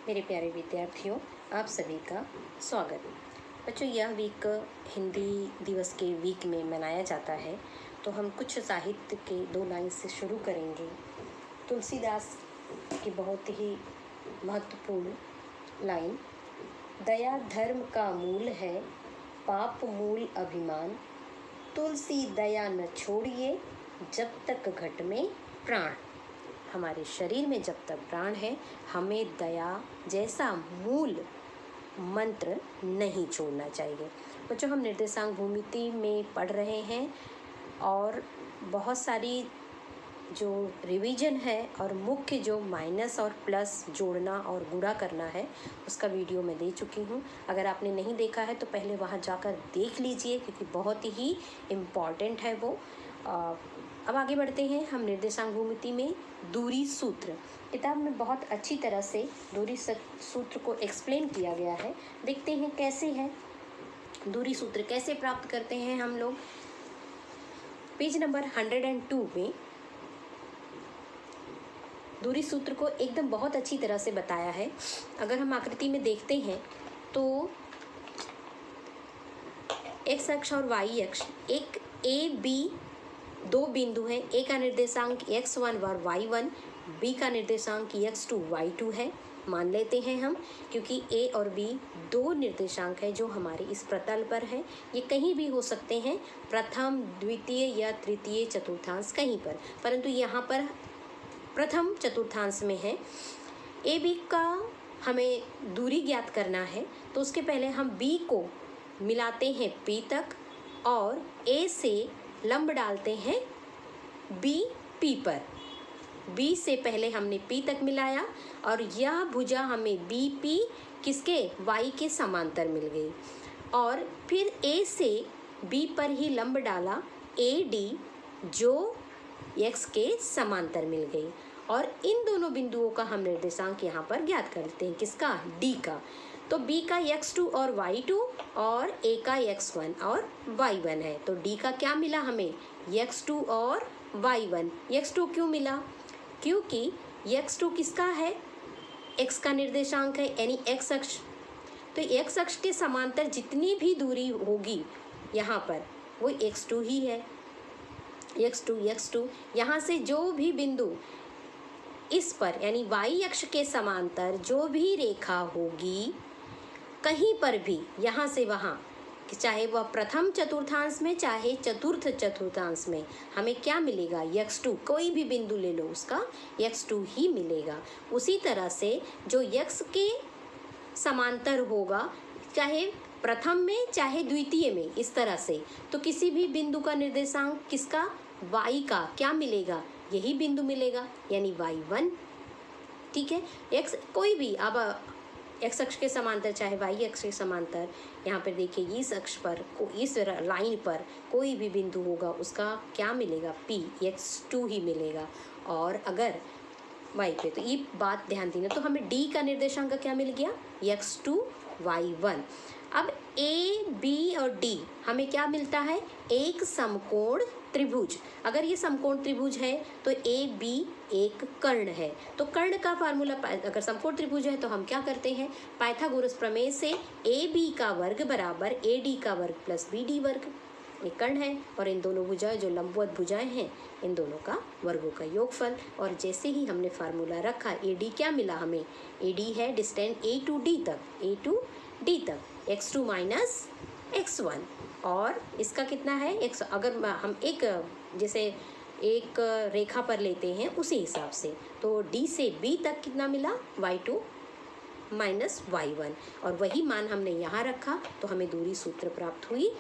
मेरे प्यारे विद्यार्थियों, आप सभी का स्वागत। बच्चों, यह वीक हिंदी दिवस के वीक में मनाया जाता है, तो हम कुछ साहित्य के 2 लाइन से शुरू करेंगे। तुलसीदास की बहुत ही महत्वपूर्ण लाइन, दया धर्म का मूल है, पाप मूल अभिमान, तुलसी दया न छोड़िए, जब तक घट में प्राण। हमारे शरीर में जब तक प्राण है, हमें दया जैसा मूल मंत्र नहीं छोड़ना चाहिए। बच्चों, हम निर्देशांक भूमिति में पढ़ रहे हैं और बहुत सारी जो रिवीजन है और मुख्य जो माइनस और प्लस जोड़ना और गुणा करना है उसका वीडियो मैं दे चुकी हूँ। अगर आपने नहीं देखा है तो पहले वहाँ जाकर देख लीजिए, क्योंकि बहुत ही इम्पॉर्टेंट है वो। अब आगे बढ़ते हैं। हम निर्देशांक भूमिति में दूरी सूत्र, किताब में बहुत अच्छी तरह से दूरी सूत्र को एक्सप्लेन किया गया है। देखते हैं कैसे है दूरी सूत्र, कैसे प्राप्त करते हैं हम लोग। पेज नंबर 102 में दूरी सूत्र को एकदम बहुत अच्छी तरह से बताया है। अगर हम आकृति में देखते हैं तो एक्स अक्ष और वाई अक्ष, एक ए बी 2 बिंदु हैं। ए का निर्देशांक x1 और y1, बी का निर्देशांक x2 y2 है। मान लेते हैं हम, क्योंकि ए और बी 2 निर्देशांक है जो हमारे इस प्रतल पर है। ये कहीं भी हो सकते हैं, प्रथम, द्वितीय या तृतीय चतुर्थांश कहीं पर, परंतु यहाँ पर प्रथम चतुर्थांश में है। ए बी का हमें दूरी ज्ञात करना है, तो उसके पहले हम बी को मिलाते हैं पी तक और ए से लंब डालते हैं बी पी पर। बी से पहले हमने पी तक मिलाया और यह भुजा हमें बी पी किसके, वाई के समांतर मिल गई। और फिर ए से बी पर ही लंब डाला ए डी, जो एक्स के समांतर मिल गई। और इन दोनों बिंदुओं का हम निर्देशांक यहाँ पर ज्ञात करते हैं, किसका, डी का। तो b का x2 और y2 और a का x1 और y1 है। तो d का क्या मिला हमें, x2 और y1। x2 क्यों मिला, क्योंकि x2 किसका है, x का निर्देशांक है, यानी x अक्ष। तो x अक्ष के समांतर जितनी भी दूरी होगी यहाँ पर वो x2 ही है। x2 यहाँ से जो भी बिंदु इस पर यानी y अक्ष के समांतर जो भी रेखा होगी, कहीं पर भी यहाँ से वहाँ, चाहे वह प्रथम चतुर्थांश में चाहे चतुर्थ चतुर्थांश में, हमें क्या मिलेगा, x2। कोई भी बिंदु ले लो, उसका x2 ही मिलेगा। उसी तरह से जो x के समांतर होगा, चाहे प्रथम में चाहे द्वितीय में, इस तरह से, तो किसी भी बिंदु का निर्देशांक किसका, y का क्या मिलेगा, यही बिंदु मिलेगा, यानी y1। ठीक है, x कोई भी, अब एक्स अक्ष के समांतर चाहे वाई अक्ष के समांतर, यहाँ पर देखिए इस अक्ष पर, इस लाइन पर कोई भी बिंदु होगा, उसका क्या मिलेगा, p, x2 ही मिलेगा। और अगर y पे, तो ये बात ध्यान देना। तो हमें d का निर्देशांक क्या मिल गया, x2 y1। अब a b और d हमें क्या मिलता है, एक समकोण त्रिभुज। अगर ये समकोण त्रिभुज है तो ए बी एक कर्ण है। तो कर्ण का फार्मूला, अगर समकोण त्रिभुज है तो हम क्या करते हैं, पाइथागोरस प्रमेय से ए बी का वर्ग बराबर ए डी का वर्ग प्लस बी डी वर्ग। ये कर्ण है और इन दोनों भुजाएं जो लंबवत भुजाएं हैं, इन दोनों का वर्गों का योगफल। और जैसे ही हमने फार्मूला रखा, ए डी क्या मिला हमें, ए डी है डिस्टेंस ए टू डी तक, x2 माइनस x1। और इसका कितना है, x। अगर हम एक जैसे एक रेखा पर लेते हैं उसी हिसाब से, तो d से b तक कितना मिला, y2 माइनस y1। और वही मान हमने यहाँ रखा तो हमें दूरी सूत्र प्राप्त हुई,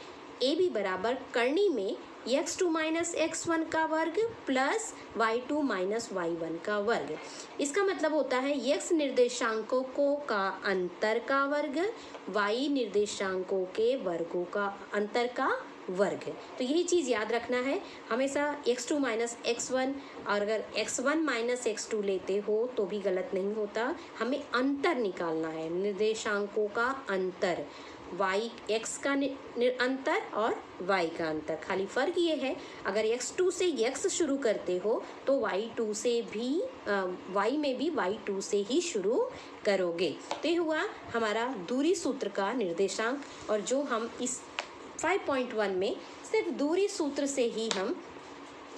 ए बी बराबर करनी में x2 माइनस x1 का वर्ग प्लस y2 माइनस y1 का वर्ग। इसका मतलब होता है x निर्देशांकों को का अंतर का वर्ग, y निर्देशांकों के वर्गों का अंतर का वर्ग। तो यही चीज़ याद रखना है हमेशा, x2 माइनस x1, और अगर x1 माइनस x2 लेते हो तो भी गलत नहीं होता, हमें अंतर निकालना है, निर्देशांकों का अंतर। वाई एक्स का अंतर और वाई का अंतर। खाली फर्क ये है, अगर x2 से x शुरू करते हो तो y2 से भी y में भी y2 से ही शुरू करोगे। तो ये हुआ हमारा दूरी सूत्र का निर्देशांक, और जो हम इस 5.1 में सिर्फ दूरी सूत्र से ही हम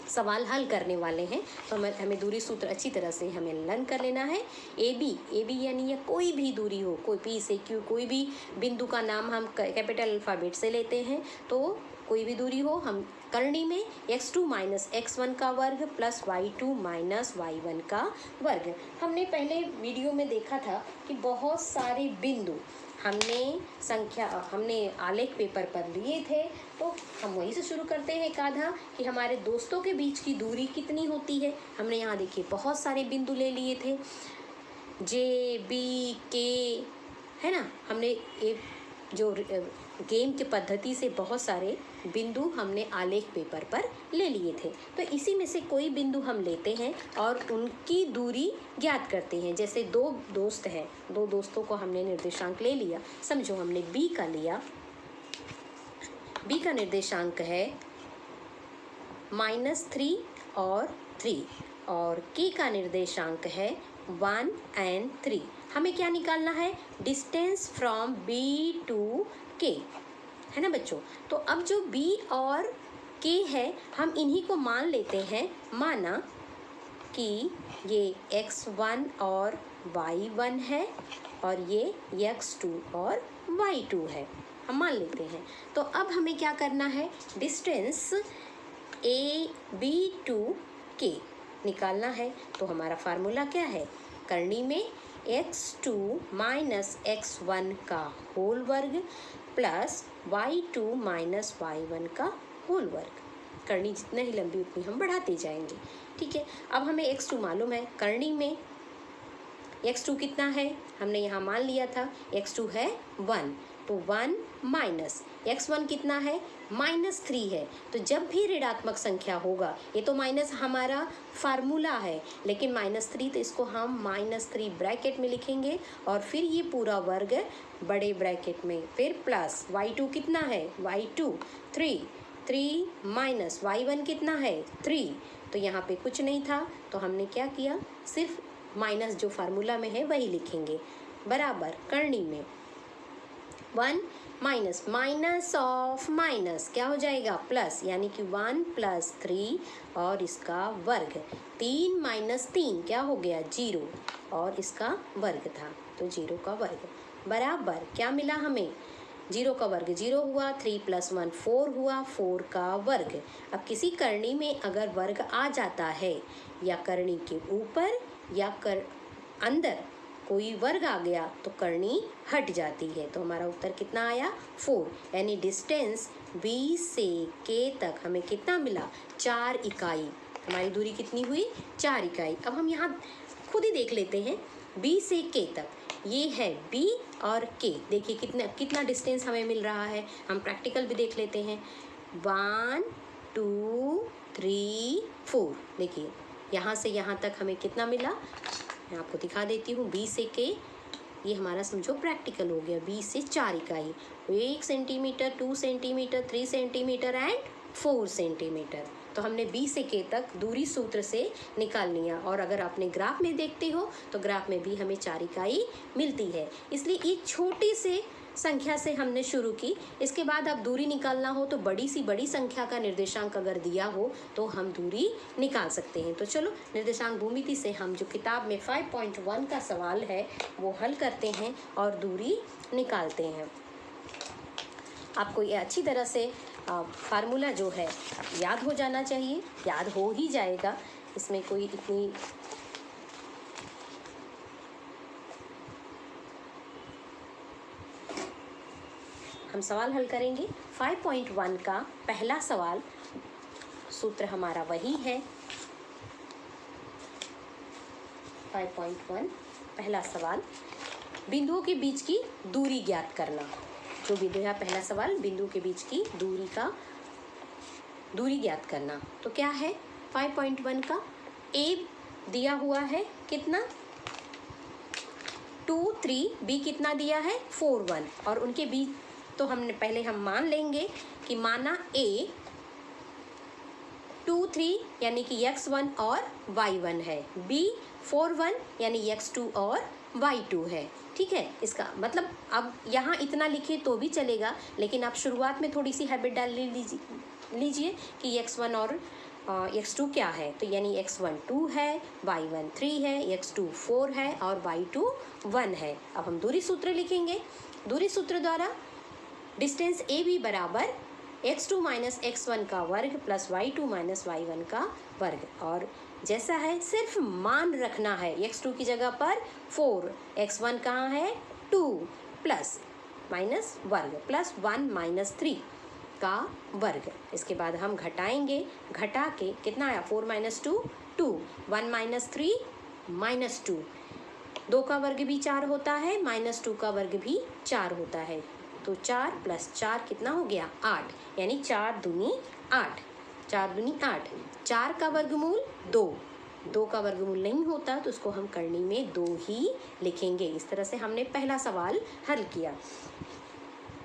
सवाल हल करने वाले हैं। तो हमें दूरी सूत्र अच्छी तरह से हमें लर्न कर लेना है। ए बी यानी ये कोई भी दूरी हो, कोई पी से क्यू, कोई भी बिंदु का नाम हम कैपिटल अल्फ़ाबेट से लेते हैं, तो कोई भी दूरी हो, हम करनी में x2 माइनस x1 का वर्ग प्लस y2 माइनस y1 का वर्ग। हमने पहले वीडियो में देखा था कि बहुत सारे बिंदु हमने आलेख पेपर पर लिए थे, तो हम वहीं से शुरू करते हैं। एक आधा कि हमारे दोस्तों के बीच की दूरी कितनी होती है। हमने यहाँ देखिए बहुत सारे बिंदु ले लिए थे, जे बी के, है ना। हमने एक जो गेम की पद्धति से बहुत सारे बिंदु हमने आलेख पेपर पर ले लिए थे। तो इसी में से कोई बिंदु हम लेते हैं और उनकी दूरी ज्ञात करते हैं। जैसे दो दोस्त हैं, दो दोस्तों को हमने निर्देशांक ले लिया। समझो हमने बी का लिया, बी का निर्देशांक है -3 और 3, और के का निर्देशांक है 1 और 3। हमें क्या निकालना है? डिस्टेंस फ्रॉम बी टू के, है ना बच्चों। तो अब जो बी और के है, हम इन्हीं को मान लेते हैं। माना कि ये x1 और y1 है और ये x2 और y2 है, हम मान लेते हैं। तो अब हमें क्या करना है? डिस्टेंस ए बी टू के निकालना है। तो हमारा फार्मूला क्या है? करनी में x2 माइनस x1 का होल वर्ग प्लस y2 माइनस y1 का होल वर्ग। करनी जितना ही लंबी उतनी हम बढ़ाते जाएंगे, ठीक है। अब हमें x2 मालूम है, करनी में x2 कितना है? हमने यहाँ मान लिया था x2 है 1, तो 1 माइनस x1 कितना है? -3 है। तो जब भी ऋणात्मक संख्या होगा, ये तो माइनस हमारा फार्मूला है, लेकिन -3, तो इसको हम -3 ब्रैकेट में लिखेंगे और फिर ये पूरा वर्ग बड़े ब्रैकेट में, फिर प्लस y2 कितना है? y2 3 माइनस y1 कितना है? 3। तो यहाँ पे कुछ नहीं था, तो हमने क्या किया? सिर्फ माइनस जो फार्मूला में है वही लिखेंगे, बराबर करनी में 1 माइनस माइनस ऑफ माइनस क्या हो जाएगा? प्लस, यानी कि 1 + 3 और इसका वर्ग। 3 माइनस 3 क्या हो गया? 0, और इसका वर्ग था, तो 0 का वर्ग बराबर क्या मिला हमें? 0 का वर्ग 0 हुआ, 3 + 1 4 हुआ, 4 का वर्ग। अब किसी करनी में अगर वर्ग आ जाता है, या करनी के ऊपर या अंदर कोई वर्ग आ गया, तो करनी हट जाती है। तो हमारा उत्तर कितना आया? 4। यानी डिस्टेंस बी से के तक हमें कितना मिला? 4 इकाई। हमारी दूरी कितनी हुई? 4 इकाई। अब हम यहाँ खुद ही देख लेते हैं, बी से के तक ये है बी और के। देखिए कितना डिस्टेंस हमें मिल रहा है। हम प्रैक्टिकल भी देख लेते हैं। 1 2 3 4। देखिए यहाँ से यहाँ तक हमें कितना मिला, मैं आपको दिखा देती हूँ। बी से के ये हमारा समझो प्रैक्टिकल हो गया। बी से 4 इकाई, 1 centimetre, 2 centimetre, 3 centimetre and 4 centimetre. तो हमने बी से के तक दूरी सूत्र से निकाल लिया। और अगर आपने ग्राफ में देखते हो तो ग्राफ में भी हमें 4 इकाई मिलती है। इसलिए एक छोटी से संख्या से हमने शुरू की। इसके बाद अब दूरी निकालना हो तो बड़ी सी बड़ी संख्या का निर्देशांक अगर दिया हो तो हम दूरी निकाल सकते हैं। तो चलो निर्देशांक भूमिति से हम जो किताब में 5.1 का सवाल है वो हल करते हैं और दूरी निकालते हैं। आपको ये अच्छी तरह से फार्मूला जो है याद हो जाना चाहिए, याद हो ही जाएगा, इसमें कोई इतनी हम सवाल हल करेंगे। 5.1 का पहला सवाल, सूत्र हमारा वही है। 5.1 पहला सवाल, बिंदुओं के बीच की दूरी ज्ञात करना। जो बिंदु है, पहला सवाल बिंदु के बीच की दूरी ज्ञात करना। तो क्या है 5.1 का? ए दिया हुआ है कितना? 2 3, बी कितना दिया है? 4 1, और उनके बीच तो हमने पहले हम मान लेंगे कि माना a 2 3 यानी कि x1 और y1 है, b 4 1 यानी x2 और y2 है। ठीक है, इसका मतलब अब यहाँ इतना लिखे तो भी चलेगा, लेकिन आप शुरुआत में थोड़ी सी हैबिट डाल लीजिए कि x1 और x2 क्या है। तो यानी x1 2 है, y1 3 है, x2 4 है और y2 1 है। अब हम दूरी सूत्र लिखेंगे। दूरी सूत्र द्वारा डिस्टेंस ए बी बराबर x2 माइनस x1 का वर्ग प्लस y2 माइनस y1 का वर्ग। और जैसा है सिर्फ मान रखना है, x2 की जगह पर 4, x1 कहाँ है 2 प्लस माइनस वर्ग प्लस 1 माइनस 3 का वर्ग। इसके बाद हम घटाएंगे, घटा के कितना आया 4 माइनस 2 2, 1 माइनस 3 माइनस 2, 2 का वर्ग भी 4 होता है, माइनस 2 का वर्ग भी 4 होता है। तो 4 प्लस 4 कितना हो गया 8, यानी 4 दूनी 8, 4 दूनी 8। 4 का वर्गमूल 2, 2 का वर्गमूल नहीं होता तो उसको हम करनी में 2 ही लिखेंगे। इस तरह से हमने पहला सवाल हल किया।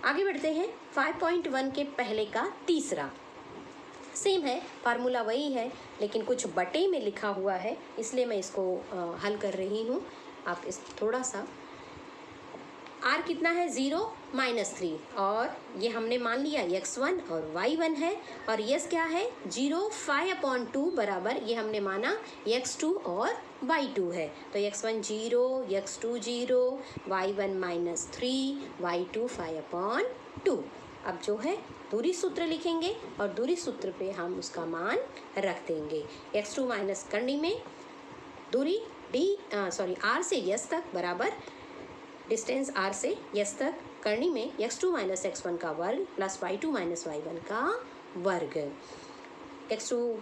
आगे बढ़ते हैं 5.1 के पहले का तीसरा। सेम है, फार्मूला वही है, लेकिन कुछ बटे में लिखा हुआ है, इसलिए मैं इसको हल कर रही हूँ। आप इस थोड़ा सा r कितना है 0 माइनस 3 और ये हमने मान लिया x1 और y1 है, और यस क्या है 0 5/2 बराबर ये हमने माना x2 और y2 है। तो x1 0, x2 0, y1 minus 3, y2 5/2। अब जो है दूरी सूत्र लिखेंगे और दूरी सूत्र पे हम उसका मान रख देंगे। x2 माइनस करनी में दूरी r से s तक बराबर डिस्टेंस r से s तक करनी में x2 माइनस x1 का वर्ग प्लस y2 माइनस y1 का वर्ग। x2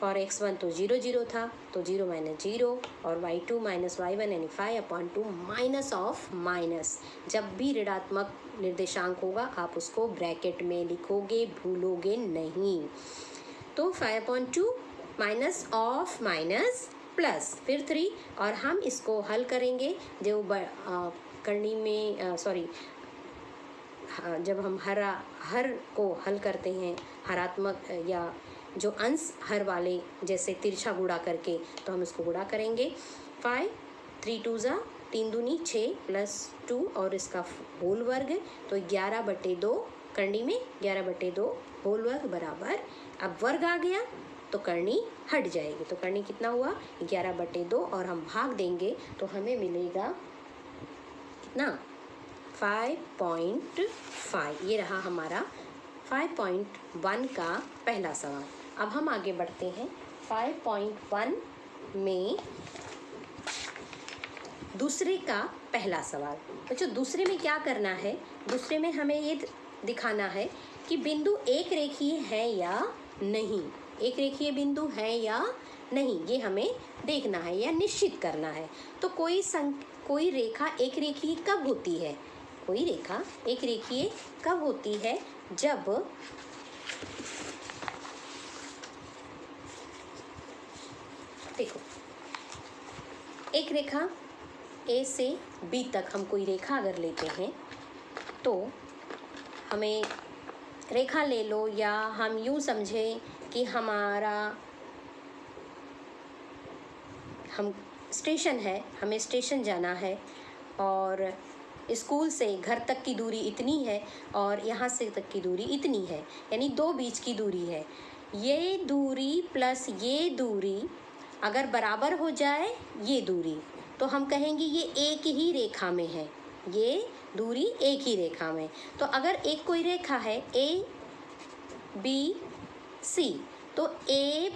और x1 तो 0 0 था, तो 0 माइनस 0 और y2 माइनस y1 यानी 5/2 माइनस ऑफ माइनस। जब भी ऋणात्मक निर्देशांक होगा आप उसको ब्रैकेट में लिखोगे, भूलोगे नहीं। तो 5/2 माइनस ऑफ माइनस प्लस फिर 3, और हम इसको हल करेंगे जो करनी में जब हम हर को हल करते हैं, हरात्मक या जो अंश हर वाले जैसे तिरछा गुणा करके, तो हम इसको गुणा करेंगे। 5 3 2 जा 3 दूनी 6 प्लस 2 और इसका होल वर्ग, तो 11/2 करनी में 11/2 होल वर्ग बराबर। अब वर्ग आ गया तो करनी हट जाएगी, तो करनी कितना हुआ 11/2 और हम भाग देंगे तो हमें मिलेगा कितना 5.5। ये रहा हमारा 5.1 का पहला सवाल। अब हम आगे बढ़ते हैं 5.1 में दूसरे का पहला सवाल। बच्चों दूसरे में क्या करना है, दूसरे में हमें ये दिखाना है कि बिंदु एक रेखीय है या नहीं, एक रेखीय बिंदु है या नहीं, ये हमें देखना है या निश्चित करना है। तो कोई रेखा एक रेखीय कब होती है, कोई रेखा एक रेखीय कब होती है, जब देखो एक रेखा ए से बी तक हम कोई रेखा अगर लेते हैं तो हमें रेखा ले लो, या हम यूँ समझें कि हम स्टेशन है, हमें स्टेशन जाना है और स्कूल से घर तक की दूरी इतनी है और यहाँ से तक की दूरी इतनी है, यानी 2 बीच की दूरी है। ये दूरी प्लस ये दूरी अगर बराबर हो जाए ये दूरी, तो हम कहेंगे ये एक ही रेखा में है, ये दूरी एक ही रेखा में। तो अगर एक कोई रेखा है ए बी सी, तो A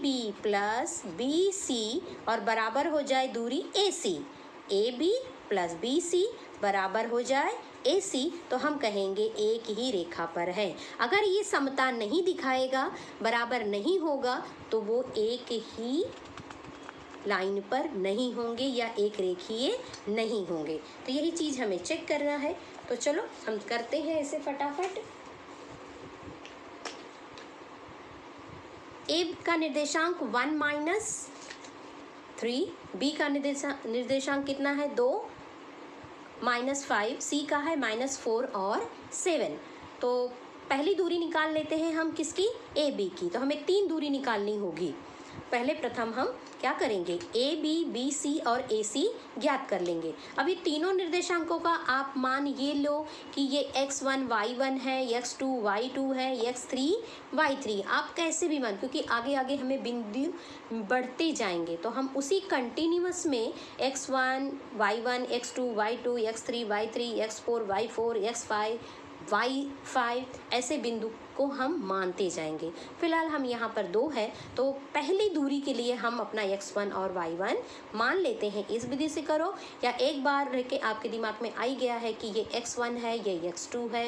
B plus B C और बराबर हो जाए दूरी A C, A B plus B C बराबर हो जाए ए सी, तो हम कहेंगे एक ही रेखा पर है। अगर ये समता नहीं दिखाएगा, बराबर नहीं होगा, तो वो एक ही लाइन पर नहीं होंगे या एक रेखीय नहीं होंगे। तो यही चीज़ हमें चेक करना है। तो चलो हम करते हैं इसे फटाफट। ए का निर्देशांक 1 - 3, बी का निर्देशांक कितना है 2 -5, सी का है -4 और 7। तो पहली दूरी निकाल लेते हैं हम किसकी, ए बी की। तो हमें 3 दूरी निकालनी होगी। पहले प्रथम हम क्या करेंगे, ए बी सी और ए सी ज्ञात कर लेंगे। अब ये तीनों निर्देशांकों का आप मान ये लो कि ये x1 y1 है, x2 y2 है, x3 y3। आप कैसे भी मान, क्योंकि आगे आगे हमें बिंदु बढ़ते जाएंगे तो हम उसी कंटिन्यूअस में x1 y1 x2 y2 x3 y3 x4 y4 x5 y5 ऐसे बिंदु को हम मानते जाएंगे। फिलहाल हम यहाँ पर 2 है तो पहली दूरी के लिए हम अपना x1 और y1 मान लेते हैं। इस विधि से करो या एक बार रह के आपके दिमाग में आ ही गया है कि ये x1 है, ये x2 है,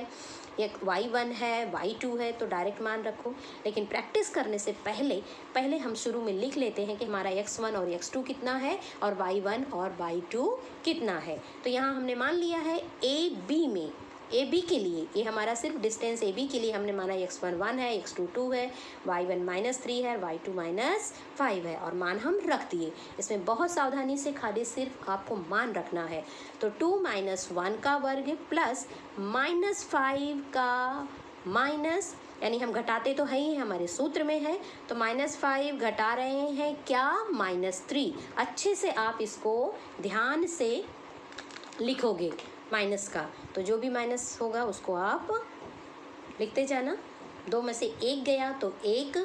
ये y1 है, y2 है, तो डायरेक्ट मान रखो। लेकिन प्रैक्टिस करने से पहले हम शुरू में लिख लेते हैं कि हमारा x1 और x2 कितना है और y1 और y2 कितना है। तो यहाँ हमने मान लिया है ए बी में, ए बी के लिए ये हमारा सिर्फ डिस्टेंस ए बी के लिए हमने माना x1 1 है, x2 2 है, y1 -3 है, y2 -5 है और मान हम रख दिए। इसमें बहुत सावधानी से खाली सिर्फ आपको मान रखना है। तो 2 - 1 का वर्ग प्लस -5 का माइनस, यानी हम घटाते तो है ही, हमारे सूत्र में है। तो -5 घटा रहे हैं क्या, -3। अच्छे से आप इसको ध्यान से लिखोगे माइनस का, तो जो भी माइनस होगा उसको आप लिखते जाना। 2 में से 1 गया तो 1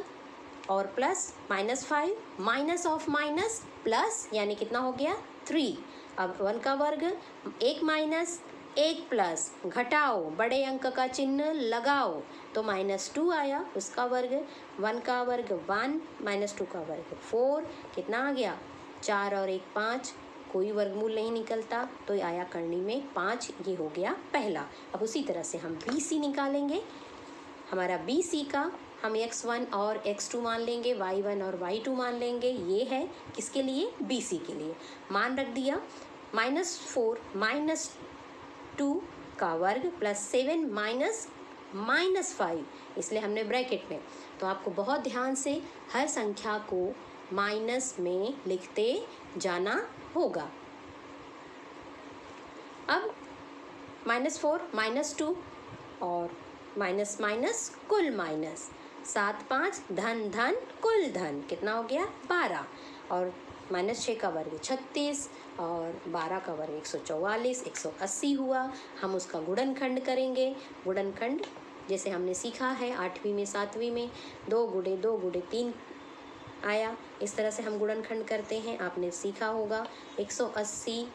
और plus -5 minus of minus plus, यानी कितना हो गया 3। अब 1 का वर्ग, 1 माइनस 1 प्लस, घटाओ, बड़े अंक का चिन्ह लगाओ तो -2 आया, उसका वर्ग। 1 का वर्ग 1, -2 का वर्ग 4, कितना आ गया 4 और 1 5, कोई वर्गमूल नहीं निकलता तो आया करनी में 5। ये हो गया पहला। अब उसी तरह से हम बी सी निकालेंगे। हमारा बी सी का हम x1 और x2 मान लेंगे, y1 और y2 मान लेंगे। ये है किसके लिए, बी सी के लिए। मान रख दिया, -4 -2 का वर्ग प्लस 7 -5, इसलिए हमने ब्रैकेट में। तो आपको बहुत ध्यान से हर संख्या को माइनस में लिखते जाना होगा। अब -4 -2 और माइनस माइनस कुल माइनस, 7 5 धन धन कुल धन, कितना हो गया 12 और -6 का वर्ग 36 और 12 का वर्ग 144, 180 हुआ। हम उसका गुणनखंड करेंगे। गुणनखंड जैसे हमने सीखा है 8वीं में 7वीं में, 2 × 2 × 3 आया। इस तरह से हम गुणनखंड करते हैं, आपने सीखा होगा। 180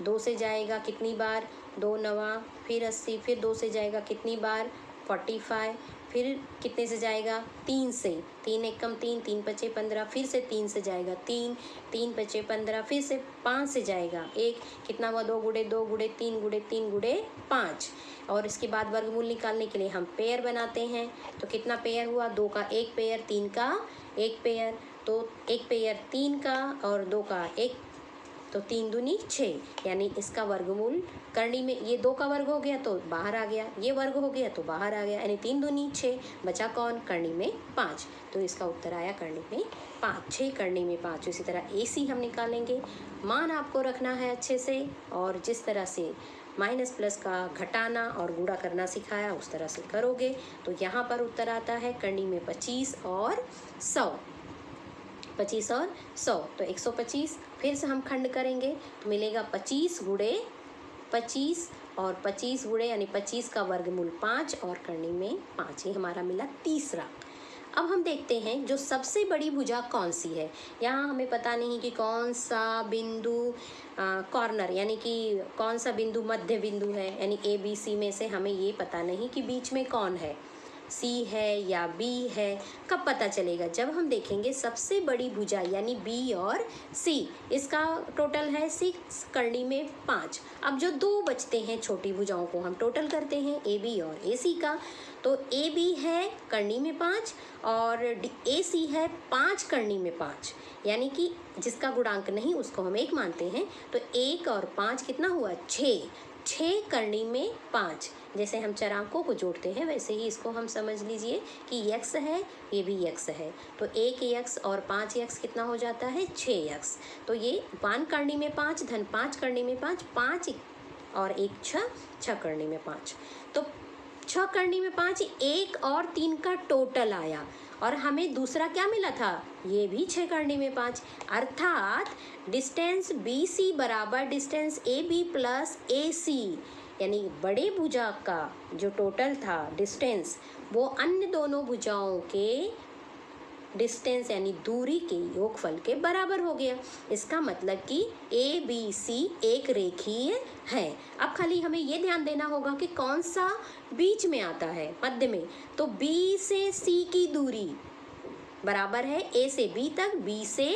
2 से जाएगा कितनी बार, 2 9, फिर 80, फिर 2 से जाएगा कितनी बार 45, फिर कितने से जाएगा 3 से, 3 1 कम 3, 3 5 15, फिर से 3 से जाएगा 3, 3 5 15, फिर से 5 से जाएगा 1, कितना हुआ 2 × 2 × 3 × 3 × 5। और इसके बाद वर्गमूल निकालने के लिए हम पेयर बनाते हैं। तो कितना पेयर हुआ, 2 का 1 पेयर, 3 का 1 पेयर, तो 1 पेयर 3 का और 2 का 1, तो 3 दूनी 6, यानी इसका वर्गमूल करनी में, ये 2 का वर्ग हो गया तो बाहर आ गया, ये वर्ग हो गया तो बाहर आ गया, यानी 3 दूनी 6, बचा कौन, करनी में 5। तो इसका उत्तर आया करनी में 5, 6 करनी में 5। इसी तरह ए सी हम निकालेंगे। मान आपको रखना है अच्छे से, और जिस तरह से माइनस प्लस का घटाना और गुणा करना सिखाया उस तरह से करोगे तो यहाँ पर उत्तर आता है करनी में 25 और 100, 25 और 100, तो 125। फिर से हम खंड करेंगे तो मिलेगा 25 × 25 और 25 गुणे यानी 25 का वर्गमूल 5 और करनी में 5, ये हमारा मिला तीसरा। अब हम देखते हैं जो सबसे बड़ी भुजा कौन सी है। यहाँ हमें पता नहीं कि कौन सा बिंदु कॉर्नर, यानी कि कौन सा बिंदु मध्य बिंदु है, यानी ए बी सी में से हमें ये पता नहीं कि बीच में कौन है, सी है या बी है। कब पता चलेगा, जब हम देखेंगे सबसे बड़ी भुजा यानी बी और सी, इसका टोटल है 6, करनी में 5। अब जो 2 बचते हैं छोटी भुजाओं को हम टोटल करते हैं ए बी और ए सी का। तो ए बी है करनी में 5 और ए सी है 5 करनी में 5, यानी कि जिसका गुणांक नहीं उसको हम 1 मानते हैं। तो 1 और 5 कितना हुआ 6 करनी में 5। जैसे हम चरांकों को जोड़ते हैं वैसे ही इसको हम समझ लीजिए कि x है, ये भी x है, तो 1x और 5x कितना हो जाता है 6x। तो ये 1 करनी में 5 धन 5 करनी में 5, 5 और एक 6, 6 करने में 5। तो 6 करने में 5, 1 और 3 का टोटल आया और हमें दूसरा क्या मिला था, ये भी 6 करने में 5। अर्थात डिस्टेंस BC बराबर डिस्टेंस AB प्लस AC, यानी बड़े भुजा का जो टोटल था डिस्टेंस वो अन्य दोनों भुजाओं के डिस्टेंस यानी दूरी के योगफल के बराबर हो गया। इसका मतलब कि ABC एक रेखीय है। अब खाली हमें ये ध्यान देना होगा कि कौन सा बीच में आता है, मध्य में। तो B से C की दूरी बराबर है A से B तक, B से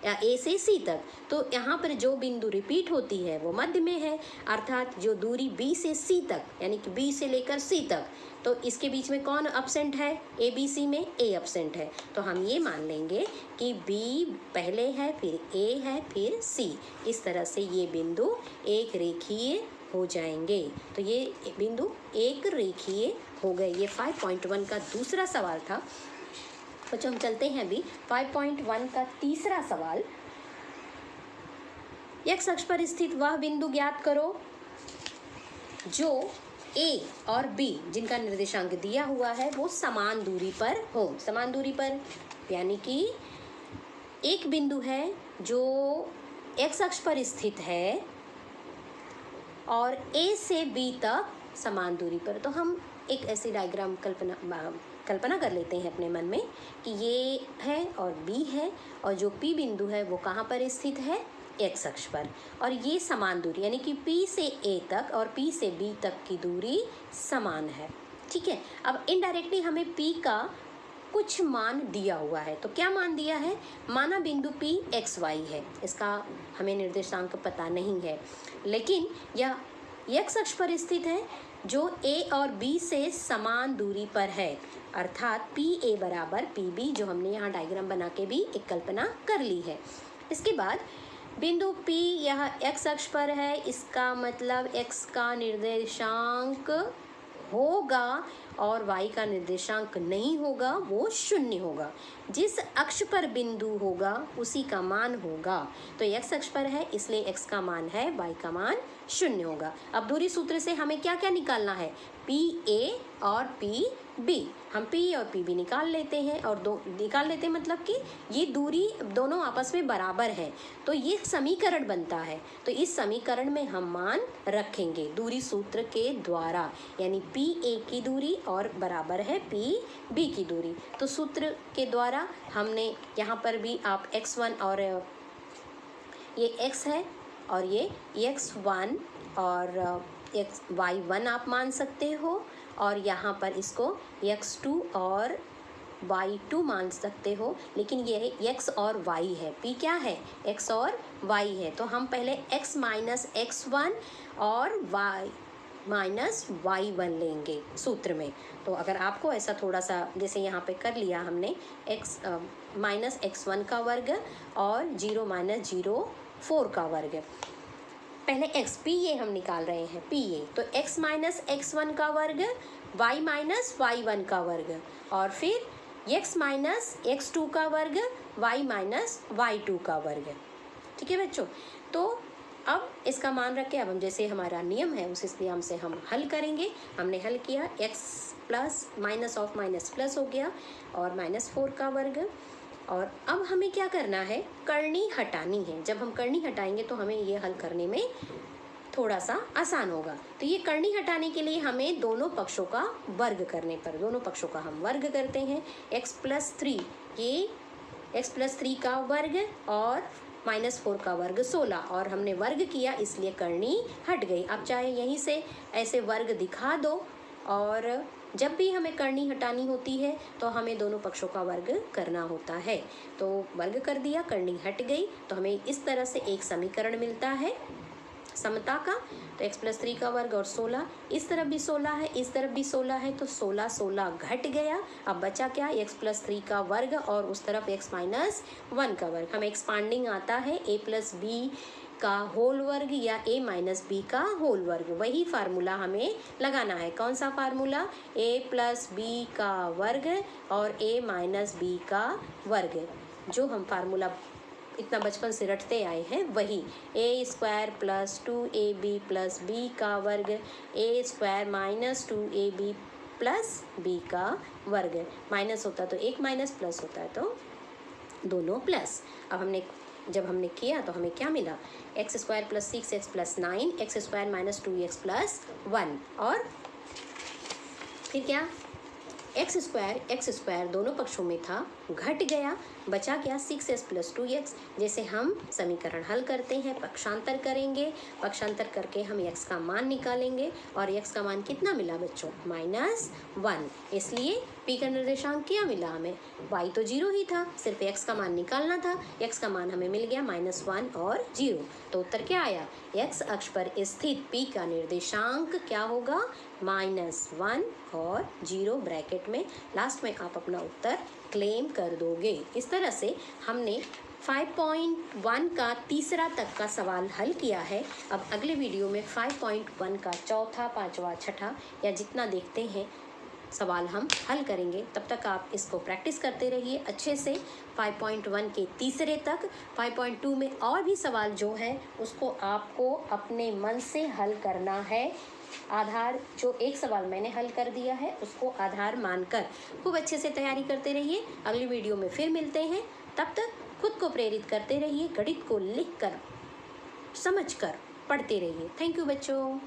या A से C तक। तो यहाँ पर जो बिंदु रिपीट होती है वो मध्य में है, अर्थात जो दूरी B से C तक यानी कि B से लेकर C तक, तो इसके बीच में कौन अब्सेंट है, ABC में A अब्सेंट है। तो हम ये मान लेंगे कि B पहले है, फिर A है, फिर C। इस तरह से ये बिंदु एक रेखीय हो जाएंगे। तो ये बिंदु एक रेखीय हो गए। ये 5.1 का दूसरा सवाल था। बच्चों हम चलते हैं अभी 5.1 का तीसरा सवाल। एक्स अक्ष पर स्थित वह बिंदु ज्ञात करो जो A और B जिनका निर्देशांक दिया हुआ है वो समान दूरी पर हो। समान दूरी पर यानी कि एक बिंदु है जो एक्स अक्ष पर स्थित है और A से B तक समान दूरी पर। तो हम एक ऐसी डायग्राम कल्पना कर लेते हैं अपने मन में कि ये है और B है और जो P बिंदु है वो कहाँ पर स्थित है, एक्स अक्ष पर, और ये समान दूरी यानी कि P से A तक और P से B तक की दूरी समान है। ठीक है। अब इनडायरेक्टली हमें P का कुछ मान दिया हुआ है। तो क्या मान दिया है, माना बिंदु P XY है, इसका हमें निर्देशांक पता नहीं है, लेकिन यह एक्स अक्ष पर स्थित है जो A और B से समान दूरी पर है, अर्थात PA बराबर PB, जो हमने यहाँ डायग्राम बना के भी एक कल्पना कर ली है। इसके बाद बिंदु P यह एक्स अक्ष पर है, इसका मतलब x का निर्देशांक होगा और y का निर्देशांक नहीं होगा, वो 0 होगा। जिस अक्ष पर बिंदु होगा उसी का मान होगा। तो x अक्ष पर है इसलिए x का मान है, y का मान 0 होगा। अब दूरी सूत्र से हमें क्या क्या निकालना है, PA और PB। हम P और PB निकाल लेते हैं और निकाल लेते हैं मतलब कि ये दूरी दोनों आपस में बराबर है, तो ये समीकरण बनता है। तो इस समीकरण में हम मान रखेंगे दूरी सूत्र के द्वारा, यानी PA की दूरी और बराबर है PB की दूरी। तो सूत्र के द्वारा हमने यहाँ पर भी आप x1 और ये x है और ये x1 और y1 आप मान सकते हो, और यहाँ पर इसको x2 और y2 मान सकते हो, लेकिन ये x और y है, p क्या है, x और y है। तो हम पहले x माइनस x1 और y माइनस y1 लेंगे सूत्र में। तो अगर आपको ऐसा थोड़ा सा जैसे यहाँ पे कर लिया हमने x माइनस x1 का वर्ग और 0 माइनस 0 4 का वर्ग, पहले x p ये हम निकाल रहे हैं PA, तो x माइनस x1 का वर्ग, y माइनस y1 का वर्ग, और फिर x माइनस x2 का वर्ग, y माइनस y2 का वर्ग। ठीक है बच्चों। तो अब इसका मान रख के अब हम जैसे हमारा नियम है उस नियम से हम हल करेंगे। हमने हल किया, x plus minus of minus plus हो गया और -4 का वर्ग। और अब हमें क्या करना है, करनी हटानी है। जब हम करनी हटाएंगे तो हमें ये हल करने में थोड़ा सा आसान होगा। तो ये करनी हटाने के लिए हमें दोनों पक्षों का वर्ग करने पर, दोनों पक्षों का हम वर्ग करते हैं। x+3, ये x+3 का वर्ग और -4 का वर्ग 16, और हमने वर्ग किया इसलिए करनी हट गई। अब चाहे यहीं से ऐसे वर्ग दिखा दो, और जब भी हमें करनी हटानी होती है तो हमें दोनों पक्षों का वर्ग करना होता है। तो वर्ग कर दिया, करनी हट गई, तो हमें इस तरह से एक समीकरण मिलता है समता का। तो x+3 का वर्ग और 16, इस तरफ भी 16 है, इस तरफ भी 16 है, तो 16 16 घट गया। अब बचा क्या, x+3 का वर्ग और उस तरफ x माइनस 1 का वर्ग। हमें एक्सपांडिंग आता है a+b का होल वर्ग या a माइनस b का होल वर्ग। वही फार्मूला हमें लगाना है। कौन सा फार्मूला, a+b का वर्ग और a माइनस b का वर्ग, जो हम फार्मूला इतना बचपन से रटते आए हैं वही, A square plus 2ab plus B का वर्ग, A square minus 2ab plus B का वर्ग। माइनस होता तो एक माइनस, प्लस होता है तो दोनों प्लस। अब जब हमने किया तो हमें क्या मिला, x square plus 6x plus 9, x square minus 2x plus 1, और फिर क्या, एक्स स्क्वायर दोनों पक्षों में था, घट गया, बचा क्या 6s प्लस 2x। जैसे हम समीकरण हल करते हैं, पक्षांतर करेंगे, पक्षांतर करके हम x का मान निकालेंगे, और x का मान कितना मिला बच्चों, -1। इसलिए p का निर्देशांक क्या मिला हमें, y तो 0 ही था, सिर्फ x का मान निकालना था, x का मान हमें मिल गया -1 और 0। तो उत्तर क्या आया, x अक्ष पर स्थित p का निर्देशांक क्या होगा, -1 और 0 ब्रैकेट में। लास्ट में आप अपना उत्तर क्लेम कर दोगे। इस तरह से हमने 5.1 का तीसरा तक का सवाल हल किया है। अब अगले वीडियो में 5.1 का चौथा, पांचवा, छठा या जितना देखते हैं सवाल हम हल करेंगे। तब तक आप इसको प्रैक्टिस करते रहिए अच्छे से 5.1 के तीसरे तक। 5.2 में और भी सवाल जो है उसको आपको अपने मन से हल करना है। आधार जो एक सवाल मैंने हल कर दिया है उसको आधार मानकर खूब अच्छे से तैयारी करते रहिए। अगली वीडियो में फिर मिलते हैं। तब तक खुद को प्रेरित करते रहिए, गणित को लिख कर, समझ कर पढ़ते रहिए। थैंक यू बच्चों।